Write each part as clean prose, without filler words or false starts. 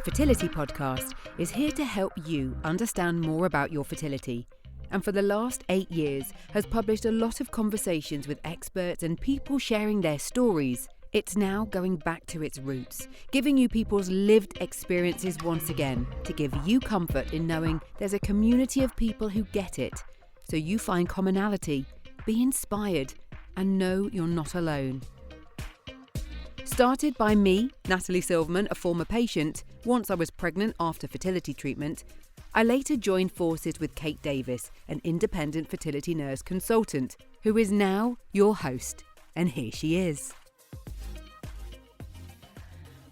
The Fertility Podcast is here to help you understand more about your fertility, and for the last 8 years has published a lot of conversations with experts and people sharing their stories. It's now going back to its roots, giving you people's lived experiences once again to give you comfort in knowing there's a community of people who get it, so you find commonality, be inspired, and know you're not alone. Started by me, Natalie Silverman, a former patient, once I was pregnant after fertility treatment, I later joined forces with Kate Davis, an independent fertility nurse consultant, who is now your host. And here she is.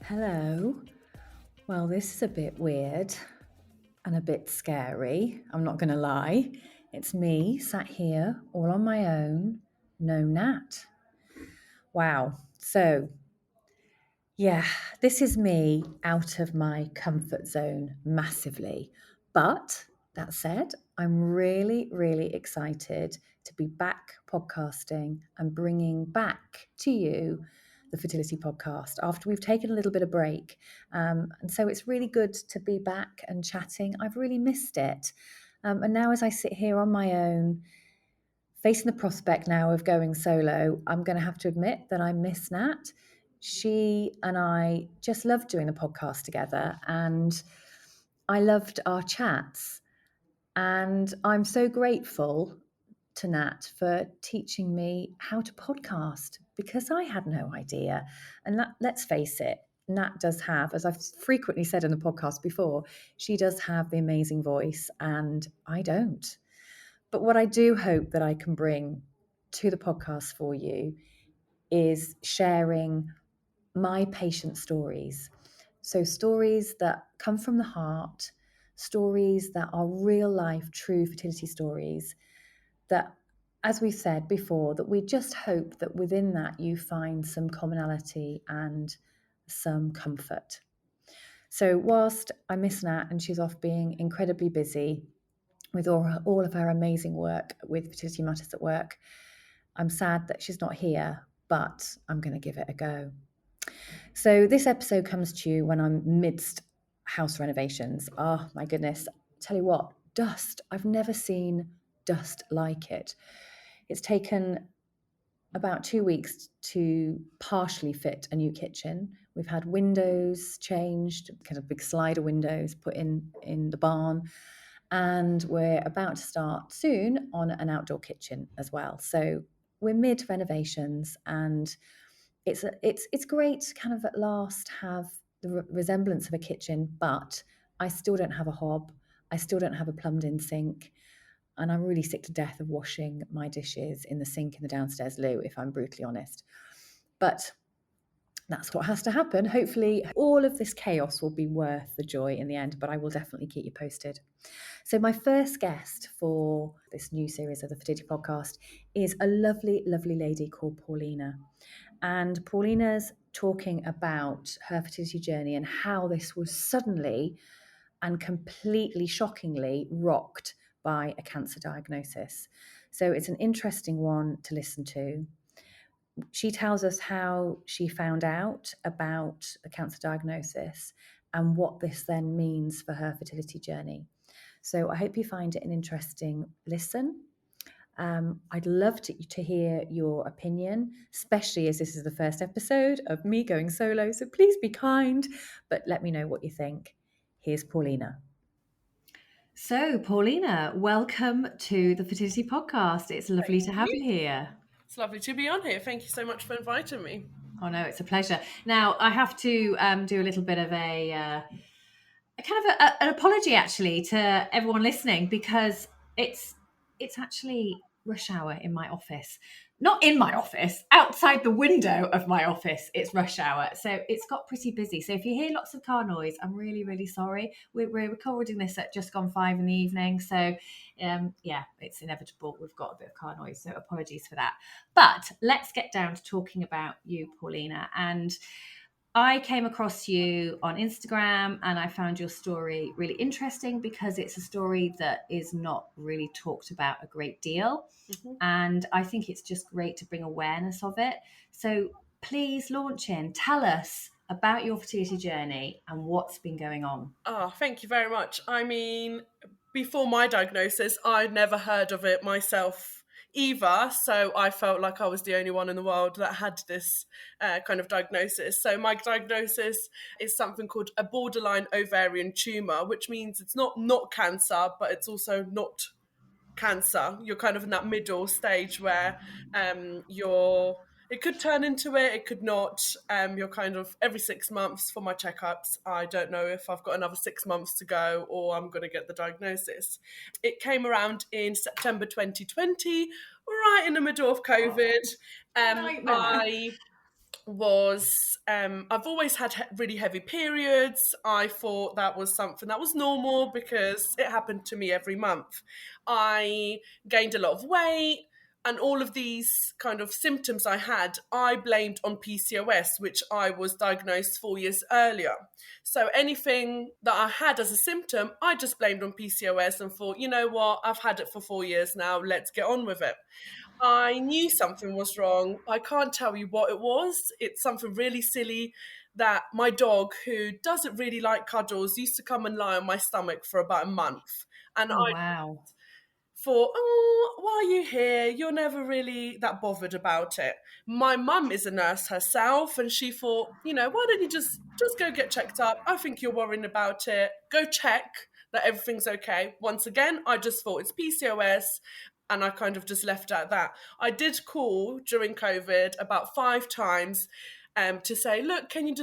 Hello. Well, this is a bit weird and a bit scary. I'm not going to lie. It's me sat here all on my own, no Nat. Wow. So, yeah, this is me out of my comfort zone massively. But that said, I'm really, really excited to be back podcasting and bringing back to you the Fertility Podcast after we've taken a little bit of break. And so it's really good to be back and chatting. I've really missed it. And now as I sit here on my own, facing the prospect now of going solo, I'm going to have to admit that I miss Nat. She and I just loved doing the podcast together, and I loved our chats. And I'm so grateful to Nat for teaching me how to podcast, because I had no idea. And let's face it, Nat does have, as I've frequently said in the podcast before, she does have the amazing voice and I don't. But what I do hope that I can bring to the podcast for you is sharing my patient stories. So stories that come from the heart, stories that are real life, true fertility stories that, as we've said before, that we just hope that within that you find some commonality and some comfort. So whilst I miss Nat and she's off being incredibly busy with all of her amazing work with Fertility Matters at work, I'm sad that she's not here, but I'm going to give it a go. So this episode comes to you when I'm midst house renovations. Oh my goodness. Tell you what, dust. I've never seen dust like it. It's taken about 2 weeks to partially fit a new kitchen. We've had windows changed, kind of big slider windows put in the barn. And we're about to start soon on an outdoor kitchen as well. So we're mid renovations, and it's great to kind of at last have the resemblance of a kitchen, but I still don't have a hob. I still don't have a plumbed in sink. And I'm really sick to death of washing my dishes in the sink in the downstairs loo, if I'm brutally honest. But that's what has to happen. Hopefully all of this chaos will be worth the joy in the end, but I will definitely keep you posted. So my first guest for this new series of the Fertility Podcast is a lovely, lovely lady called Paulina. And Paulina's talking about her fertility journey and how this was suddenly and completely shockingly rocked by a cancer diagnosis. So it's an interesting one to listen to. She tells us how she found out about a cancer diagnosis and what this then means for her fertility journey. So I hope you find it an interesting listen. I'd love to hear your opinion, especially as this is the first episode of me going solo. So please be kind, but let me know what you think. Here's Paulina. So, Paulina, welcome to the Fertility Podcast. It's lovely to have you here. It's lovely to be on here. Thank you so much for inviting me. Oh no, it's a pleasure. Now, I have to do a little bit of an apology actually to everyone listening, because it's actually rush hour in my office. Not in my office, outside the window of my office, it's rush hour. So it's got pretty busy. So if you hear lots of car noise, I'm really, really sorry. We're recording this at just gone 5 in the evening. So it's inevitable. We've got a bit of car noise. So apologies for that. But let's get down to talking about you, Paulina. And I came across you on Instagram and I found your story really interesting, because it's a story that is not really talked about a great deal. Mm-hmm. And I think it's just great to bring awareness of it. So please launch in. Tell us about your fertility journey and what's been going on. Oh, thank you very much. I mean, before my diagnosis, I'd never heard of it myself either. So I felt like I was the only one in the world that had this kind of diagnosis. So my diagnosis is something called a borderline ovarian tumour, which means it's not cancer, but it's also not cancer. You're kind of in that middle stage where it could turn into it could not. You're kind of every 6 months for my checkups. I don't know if I've got another 6 months to go or I'm going to get the diagnosis. It came around in September 2020, right in the middle of COVID. I was I've always had really heavy periods. I thought that was something that was normal because it happened to me every month. I gained a lot of weight, and all of these kind of symptoms I had, I blamed on PCOS, which I was diagnosed 4 years earlier. So anything that I had as a symptom, I just blamed on PCOS and thought, you know what, I've had it for 4 years now, let's get on with it. I knew something was wrong. I can't tell you what it was. It's something really silly that my dog, who doesn't really like cuddles, used to come and lie on my stomach for about a month. And I Wow. thought, oh, why are you here? You're never really that bothered about it. My mum is a nurse herself, and she thought, why don't you just go get checked up? I think you're worrying about it. Go check that everything's okay. Once again, I just thought it's PCOS, and I kind of just left it at that. I did call during COVID about 5 times to say, look, can you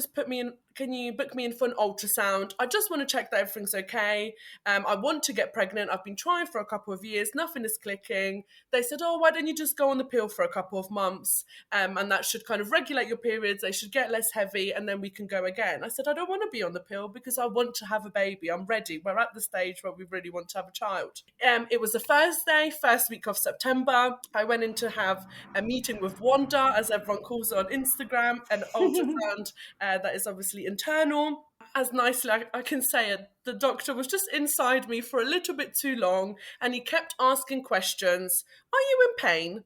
book me in for an ultrasound? I just want to check that everything's okay. I want to get pregnant. I've been trying for a couple of years. Nothing is clicking. They said, oh, why don't you just go on the pill for a couple of months? And that should kind of regulate your periods. They should get less heavy and then we can go again. I said, I don't want to be on the pill because I want to have a baby. I'm ready. We're at the stage where we really want to have a child. It was a Thursday, first week of September. I went in to have a meeting with Wanda, as everyone calls it on Instagram, an ultrasound that is obviously internal. As nicely I can say it, the doctor was just inside me for a little bit too long, and he kept asking questions. Are you in pain?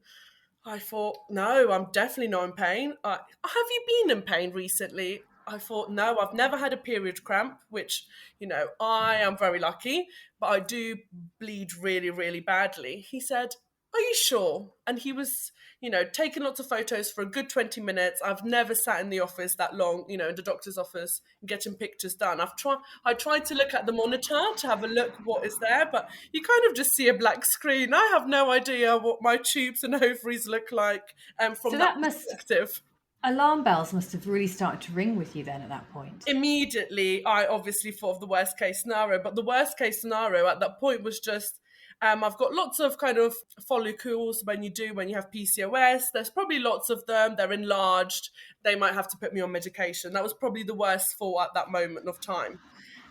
I thought, no, I'm definitely not in pain. Have you been in pain recently? I thought, no, I've never had a period cramp, which, I am very lucky, but I do bleed really, really badly. He said, are you sure? And he was, taking lots of photos for a good 20 minutes. I've never sat in the office that long, in the doctor's office, getting pictures done. I tried to look at the monitor to have a look what is there, but you kind of just see a black screen. I have no idea what my tubes and ovaries look like from that perspective. Alarm bells must have really started to ring with you then at that point. Immediately, I obviously thought of the worst case scenario, but the worst case scenario at that point was just, I've got lots of kind of follicles when you have PCOS. There's probably lots of them. They're enlarged. They might have to put me on medication. That was probably the worst thought at that moment of time.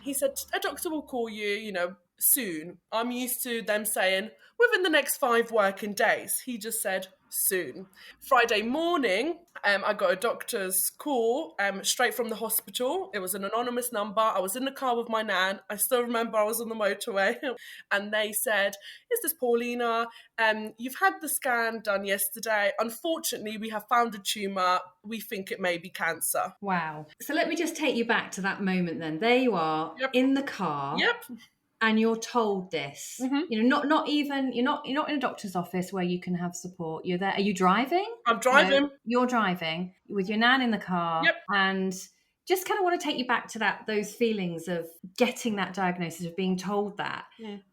He said, a doctor will call you, soon. I'm used to them saying, within the next 5 working days. He just said, soon. Friday morning, I got a doctor's call straight from the hospital. It was an anonymous number. I was in the car with my nan. I still remember I was on the motorway and they said, is this Paulina? You've had the scan done yesterday. Unfortunately, we have found a tumour. We think it may be cancer. Wow. So let me just take you back to that moment then. There you are in the car. Yep. And you're told this, not even, you're not in a doctor's office where you can have support. You're there. Are you driving? I'm driving. You're driving with your nan in the car. Yep. And just kind of want to take you back to those feelings of getting that diagnosis, of being told that,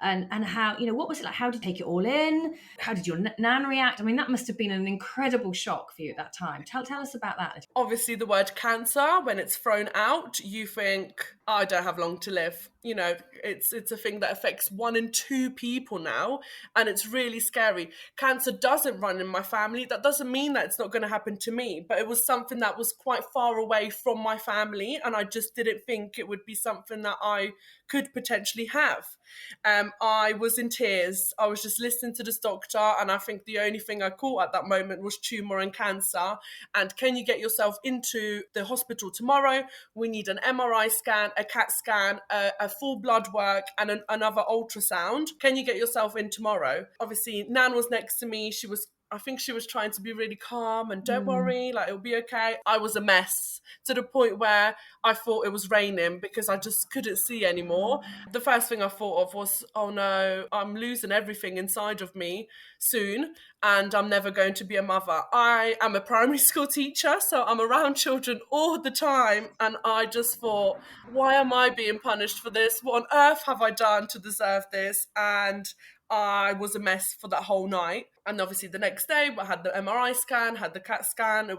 and how, what was it like? How did you take it all in? How did your nan react? I mean, that must have been an incredible shock for you at that time. Tell us about that. Obviously, the word cancer, when it's thrown out, you think, I don't have long to live. It's a thing that affects 1 in 2 people now, and it's really scary. Cancer doesn't run in my family. That doesn't mean that it's not going to happen to me, but it was something that was quite far away from my family, and I just didn't think it would be something that I could potentially have. I was in tears. I was just listening to this doctor, and I think the only thing I caught at that moment was tumour and cancer. And can you get yourself into the hospital tomorrow? We need an MRI scan, a CAT scan, a full blood work, and another ultrasound. Can you get yourself in tomorrow? Obviously, Nan was next to me. She was I think she was trying to be really calm and don't worry, like it'll be okay. I was a mess to the point where I thought it was raining because I just couldn't see anymore. The first thing I thought of was, oh no, I'm losing everything inside of me soon and I'm never going to be a mother. I am a primary school teacher, so I'm around children all the time, and I just thought, why am I being punished for this? What on earth have I done to deserve this? And I was a mess for that whole night. And obviously the next day I had the MRI scan, had the CAT scan.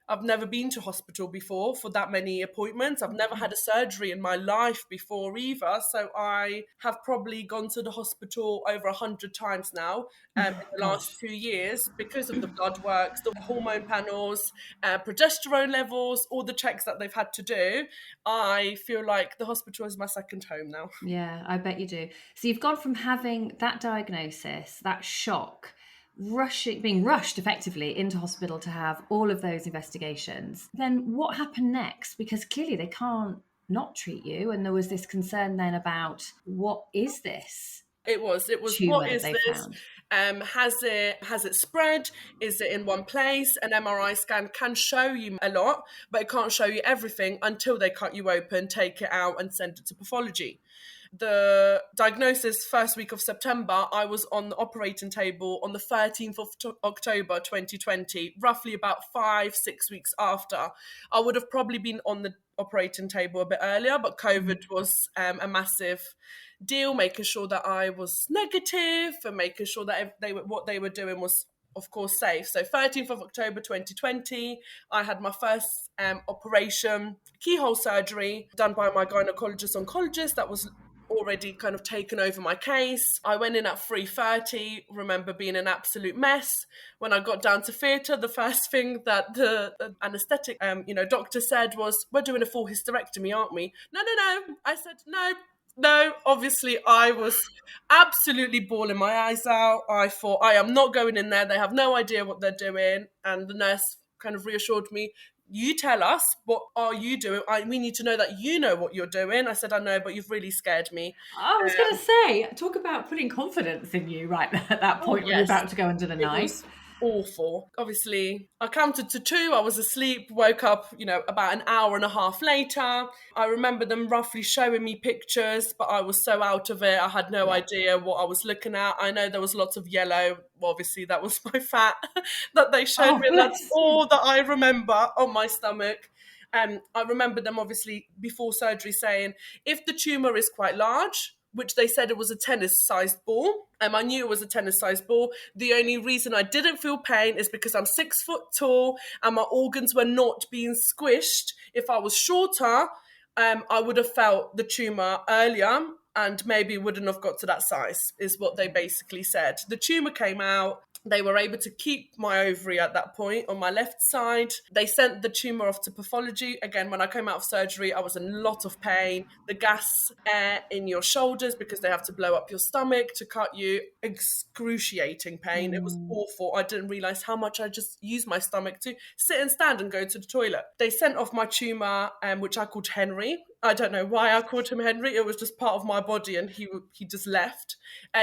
I've never been to hospital before for that many appointments. I've never had a surgery in my life before either. So I have probably gone to the hospital over 100 times now in the last 2 years because of the blood works, the hormone panels, progesterone levels, all the checks that they've had to do. I feel like the hospital is my second home now. Yeah, I bet you do. So you've gone from having that diagnosis, that shock, being rushed effectively into hospital to have all of those investigations. Then what happened next? Because clearly they can't not treat you. And there was this concern then about, what is this? It was what is this? Has it spread? Is it in one place? An MRI scan can show you a lot, but it can't show you everything until they cut you open, take it out and send it to pathology. The diagnosis first week of September, I was on the operating table on the 13th of October 2020, roughly about 5-6 weeks after. I would have probably been on the operating table a bit earlier, but COVID was a massive deal, making sure that I was negative and making sure that what they were doing was, of course, safe. So 13th of October 2020, I had my first operation, keyhole surgery, done by my gynecologist-oncologist that was already kind of taken over my case. I went in at 3:30, remember being an absolute mess. When I got down to theatre, the first thing that the anaesthetic doctor said was, we're doing a full hysterectomy, aren't we? No. I said, no, obviously I was absolutely bawling my eyes out. I thought, I am not going in there. They have no idea what they're doing. And the nurse kind of reassured me, you tell us, what are you doing? We need to know that you know what you're doing. I said, I know, but you've really scared me. I was going to say, talk about putting confidence in you right at that point when you're about to go under the knife. Awful. Obviously, I counted to 2. I was asleep, woke up, about an hour and a half later. I remember them roughly showing me pictures, but I was so out of it. I had no idea what I was looking at. I know there was lots of yellow. Well, obviously, that was my fat that they showed me. That's all that I remember on my stomach. I remember them obviously before surgery saying, if the tumour is quite large, which they said it was a tennis-sized ball. I knew it was a tennis-sized ball. The only reason I didn't feel pain is because I'm 6 foot tall and my organs were not being squished. If I was shorter, I would have felt the tumour earlier and maybe wouldn't have got to that size, is what they basically said. The tumour came out. They were able to keep my ovary at that point on my left side. They sent the tumour off to pathology. Again, when I came out of surgery, I was in a lot of pain. The gas air in your shoulders because they have to blow up your stomach to cut you. Excruciating pain. It was awful. I didn't realise how much I just used my stomach to sit and stand and go to the toilet. They sent off my tumour, which I called Henry. I don't know why I called him Henry. It was just part of my body and he just left.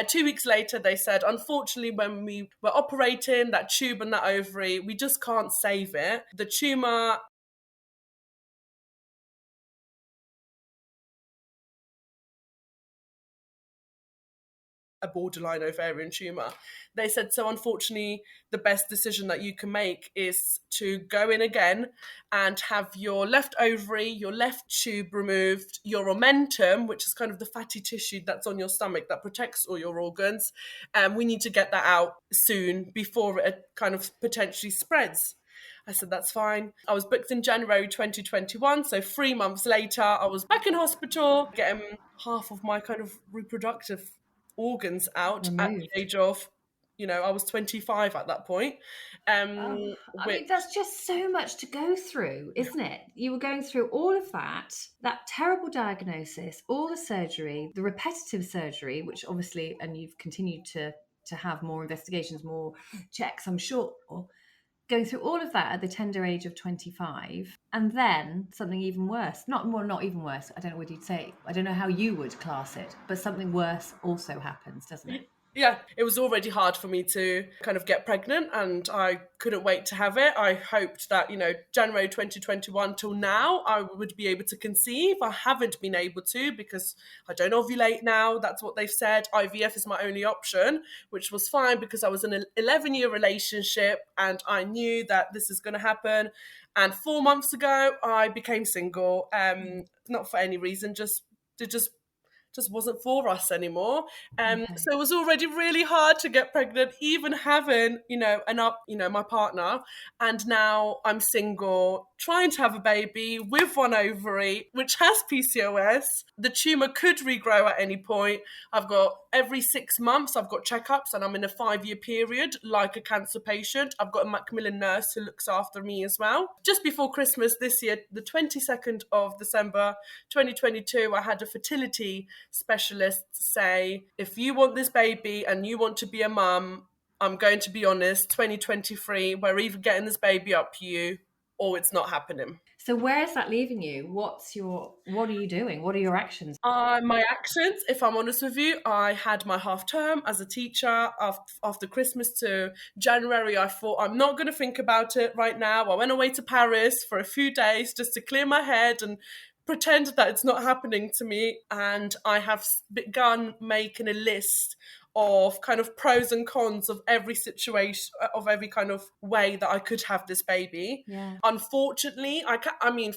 2 weeks later, they said, unfortunately, when we were operating that tube and that ovary, we just can't save it. The tumour a borderline ovarian tumour. They said, so unfortunately, the best decision that you can make is to go in again and have your left ovary, your left tube removed, your omentum, which is kind of the fatty tissue that's on your stomach that protects all your organs. And we need to get that out soon before it kind of potentially spreads. I said, that's fine. I was booked in January 2021. So 3 months later, I was back in hospital, getting half of my kind of reproductive organs out at the age of, I was 25 at that point. I mean, that's just so much to go through, isn't it? You were going through all of that terrible diagnosis, all the surgery, the repetitive surgery, which obviously, and you've continued to have more investigations, more checks, I'm sure. Going through all of that at the tender age of 25, and then something even worse. Not even worse. I don't know what you'd say. I don't know how you would class it, but something worse also happens, doesn't it? Yeah, it was already hard for me to kind of get pregnant, and I couldn't wait to have it. I hoped that, January 2021 till now, I would be able to conceive. I haven't been able to because I don't ovulate now. That's what they've said. IVF is my only option, which was fine because I was in an 11-year relationship and I knew that this is going to happen. And 4 months ago, I became single, not for any reason, just wasn't for us anymore. So it was already really hard to get pregnant, even having, my partner. And now I'm single, trying to have a baby with one ovary, which has PCOS. The tumour could regrow at any point. I've got every 6 months, I've got checkups, and I'm in a 5-year period, like a cancer patient. I've got a Macmillan nurse who looks after me as well. Just before Christmas this year, the 22nd of December, 2022, I had a fertility specialist say, if you want this baby and you want to be a mum, I'm going to be honest, 2023, we're either getting this baby up you or it's not happening. So where is that leaving you? What are you doing? What are your actions? My actions, if I'm honest with you, I had my half term as a teacher. After Christmas to January, I thought, I'm not going to think about it right now. I went away to Paris for a few days just to clear my head and pretend that it's not happening to me. And I have begun making a list of kind of pros and cons of every situation, of every kind of way that I could have this baby. Yeah. Unfortunately,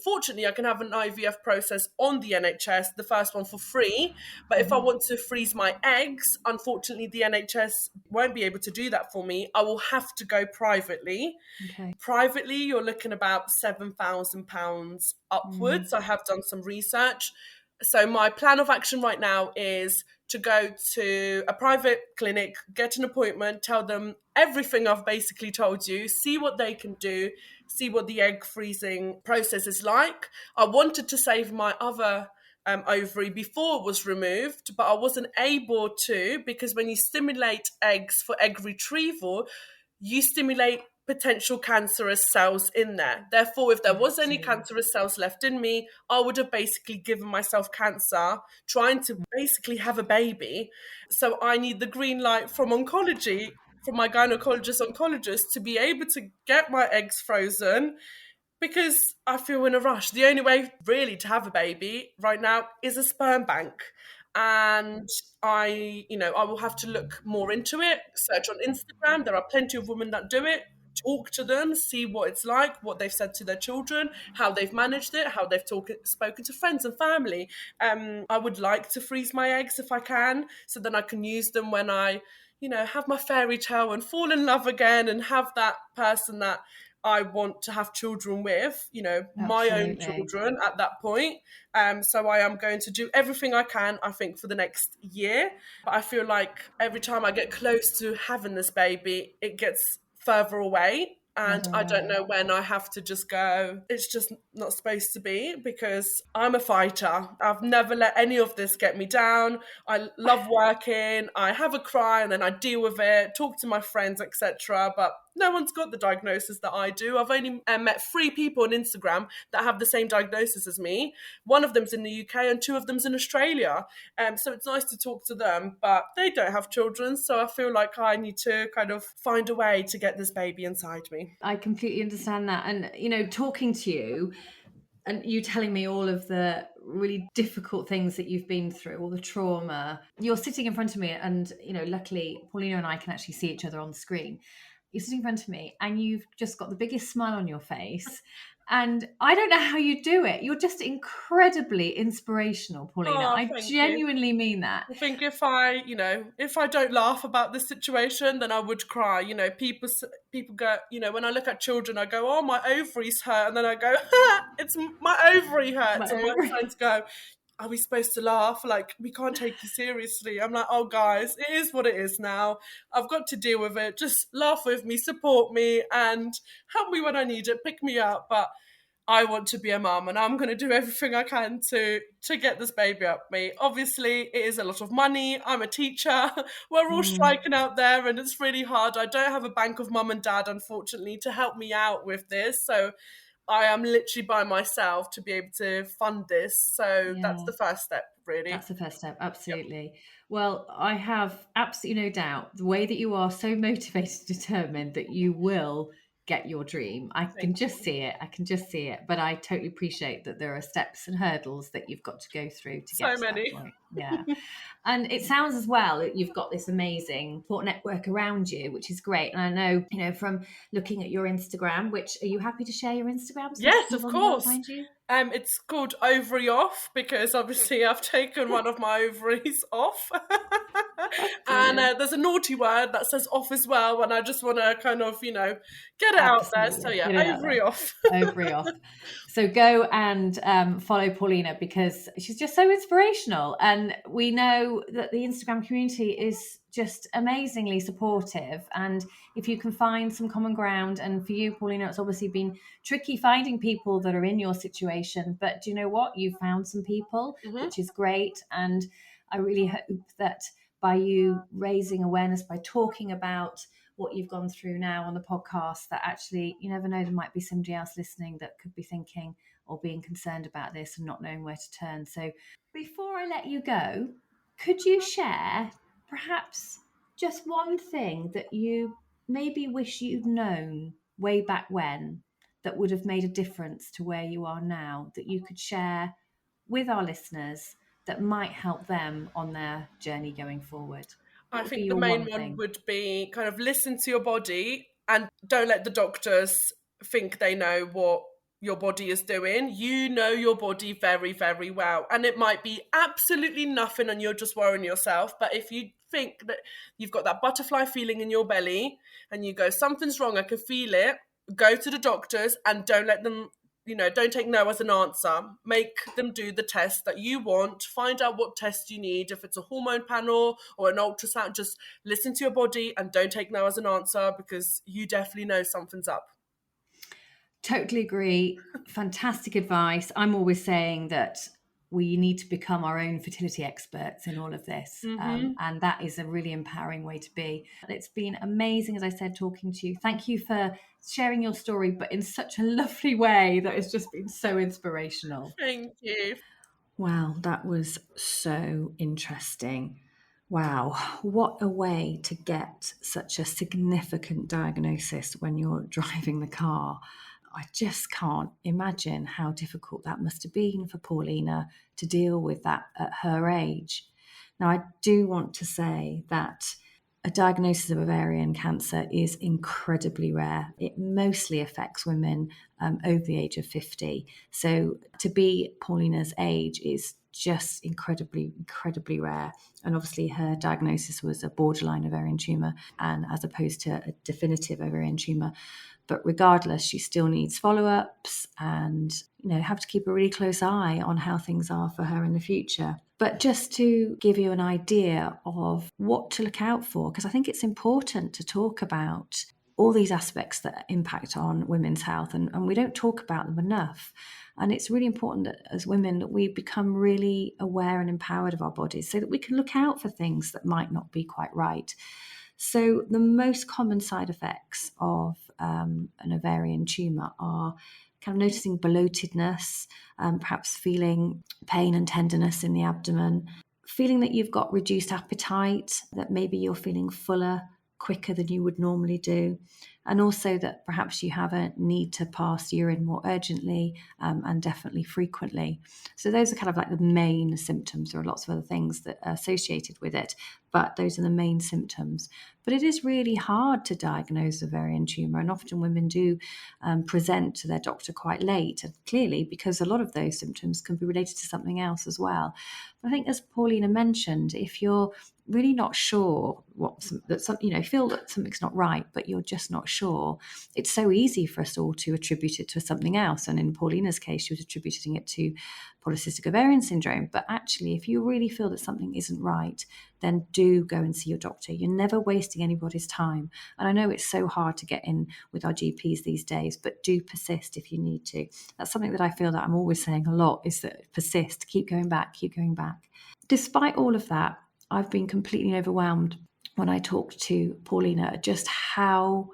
fortunately, I can have an IVF process on the NHS, the first one for free. But if I want to freeze my eggs, unfortunately, the NHS won't be able to do that for me. I will have to go privately. Okay. Privately, you're looking about £7,000 upwards. I have done some research. So my plan of action right now is to go to a private clinic, get an appointment, tell them everything I've basically told you, see what they can do, see what the egg freezing process is like. I wanted to save my other ovary before it was removed, but I wasn't able to because when you stimulate eggs for egg retrieval, you stimulate potential cancerous cells in there. Therefore, if there was any cancerous cells left in me, I would have basically given myself cancer trying to basically have a baby. So I need the green light from oncology, from my oncologist to be able to get my eggs frozen because I feel in a rush. The only way really to have a baby right now is a sperm bank. And I will have to look more into it, search on Instagram. There are plenty of women that do it. Talk to them, see what it's like, what they've said to their children, how they've managed it, how they've spoken to friends and family. I would like to freeze my eggs if I can, so then I can use them when I, have my fairy tale and fall in love again and have that person that I want to have children with, my own children at that point. So I am going to do everything I can, I think, for the next year. But I feel like every time I get close to having this baby, it gets further away. And I don't know when I have to just go, it's just not supposed to be, because I'm a fighter. I've never let any of this get me down. I love working. I have a cry and then I deal with it, talk to my friends, etc. But no one's got the diagnosis that I do. I've only met 3 people on Instagram that have the same diagnosis as me. One of them's in the UK and 2 of them's in Australia. So it's nice to talk to them, but they don't have children. So I feel like I need to kind of find a way to get this baby inside me. I completely understand that. And, talking to you and you telling me all of the really difficult things that you've been through, all the trauma, you're sitting in front of me and, luckily Paulina and I can actually see each other on the screen. You're sitting in front of me and you've just got the biggest smile on your face. And I don't know how you do it. You're just incredibly inspirational, Paulina. I genuinely mean that. I think if I don't laugh about this situation, then I would cry. People go, when I look at children, I go, oh, my ovaries hurt. And then I go, it's my ovary hurts. And my friends go, are we supposed to laugh? Like, we can't take you seriously. I'm like, oh, guys, it is what it is now. I've got to deal with it. Just laugh with me, support me, and help me when I need it, pick me up. But I want to be a mum, and I'm going to do everything I can to get this baby up me. Obviously, it is a lot of money. I'm a teacher. We're all striking out there, and it's really hard. I don't have a bank of mum and dad, unfortunately, to help me out with this. So I am literally by myself to be able to fund this. So that's the first step, really. That's the first step, absolutely. Well, I have absolutely no doubt the way that you are so motivated, determined that you will get your dream. I can just see it. But I totally appreciate that there are steps and hurdles that you've got to go through to get to that point. Yeah. And it sounds as well that you've got this amazing support network around you, which is great. And I know, you know, from looking at your Instagram, which, are you happy to share your Instagram? So yes, of course. It's called Ovary Off because obviously I've taken one of my ovaries off. And there's a naughty word that says off as well, and I just want to kind of, you know, get it out there. So yeah, Ovary Off. Ovary Off. So go and follow Paulina because she's just so inspirational. And we know that the Instagram community is just amazingly supportive. And if you can find some common ground, and for you, Paulina, it's obviously been tricky finding people that are in your situation, but do you know what? You found some people, which is great. And I really hope that by you raising awareness, by talking about what you've gone through now on the podcast, that actually, you never know, there might be somebody else listening that could be thinking or being concerned about this and not knowing where to turn. So before I let you go, could you share perhaps just one thing that you maybe wish you'd known way back when that would have made a difference to where you are now, that you could share with our listeners that might help them on their journey going forward? I think the main one would be kind of listen to your body and don't let the doctors think they know what your body is doing. You know your body very, very well. And it might be absolutely nothing and you're just worrying yourself. But if you think that you've got that butterfly feeling in your belly and you go, something's wrong, I can feel it, go to the doctors and don't let them, you know, don't take no as an answer. Make them do the test that you want. Find out what test you need. If it's a hormone panel or an ultrasound, just listen to your body and don't take no as an answer because you definitely know something's up. Totally agree. Fantastic advice. I'm always saying that we need to become our own fertility experts in all of this. And that is a really empowering way to be. It's been amazing, as I said, talking to you. Thank you for sharing your story, but in such a lovely way that has just been so inspirational. Thank you. Wow, that was so interesting. Wow, what a way to get such a significant diagnosis when you're driving the car. I just can't imagine how difficult that must have been for Paulina to deal with that at her age. Now, I do want to say that a diagnosis of ovarian cancer is incredibly rare. It mostly affects women over the age of 50. So to be Paulina's age is just incredibly, incredibly rare. And obviously her diagnosis was a borderline ovarian tumour, and as opposed to a definitive ovarian tumour. But regardless, she still needs follow-ups and, you know, have to keep a really close eye on how things are for her in the future. But just to give you an idea of what to look out for, because I think it's important to talk about all these aspects that impact on women's health, and we don't talk about them enough. And it's really important that as women that we become really aware and empowered of our bodies so that we can look out for things that might not be quite right. So the most common side effects of an ovarian tumour are kind of noticing bloatedness, perhaps feeling pain and tenderness in the abdomen, feeling that you've got reduced appetite, that maybe you're feeling fuller quicker than you would normally do, and also that perhaps you have a need to pass urine more urgently and definitely frequently. So those are kind of like the main symptoms. There are lots of other things that are associated with it, but those are the main symptoms. But it is really hard to diagnose ovarian tumour, and often women do present to their doctor quite late, and clearly because a lot of those symptoms can be related to something else as well. But I think, as Paulina mentioned, if you're really not sure feel that something's not right, but you're just not sure, it's so easy for us all to attribute it to something else. And in Paulina's case, she was attributing it to polycystic ovarian syndrome. But actually, if you really feel that something isn't right, then do go and see your doctor. You're never wasting anybody's time. And I know it's so hard to get in with our GPs these days, but do persist if you need to. That's something that I feel that I'm always saying a lot, is that persist, keep going back. Despite all of that, I've been completely overwhelmed when I talked to Paulina, just how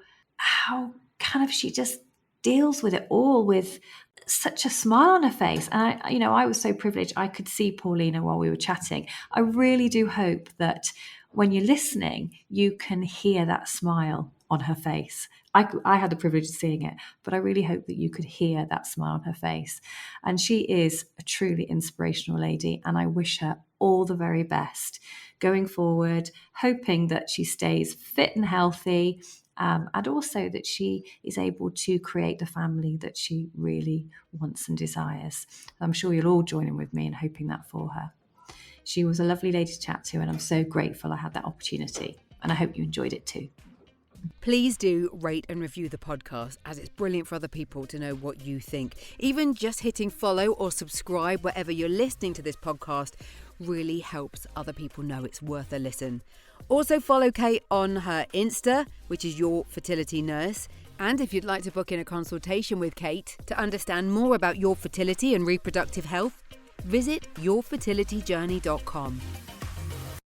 kind of she just deals with it all with such a smile on her face. And I was so privileged. I could see Paulina while we were chatting. I really do hope that when you're listening, you can hear that smile on her face. I had the privilege of seeing it, but I really hope that you could hear that smile on her face. And she is a truly inspirational lady, and I wish her all the very best going forward, hoping that she stays fit and healthy, and also that she is able to create the family that she really wants and desires. I'm sure you'll all join in with me in hoping that for her. She was a lovely lady to chat to, and I'm so grateful I had that opportunity, and I hope you enjoyed it too. Please do rate and review the podcast, as it's brilliant for other people to know what you think. Even just hitting follow or subscribe wherever you're listening to this podcast really helps other people know it's worth a listen. Also follow Kate on her Insta, which is Your Fertility Nurse. And if you'd like to book in a consultation with Kate to understand more about your fertility and reproductive health, visit yourfertilityjourney.com.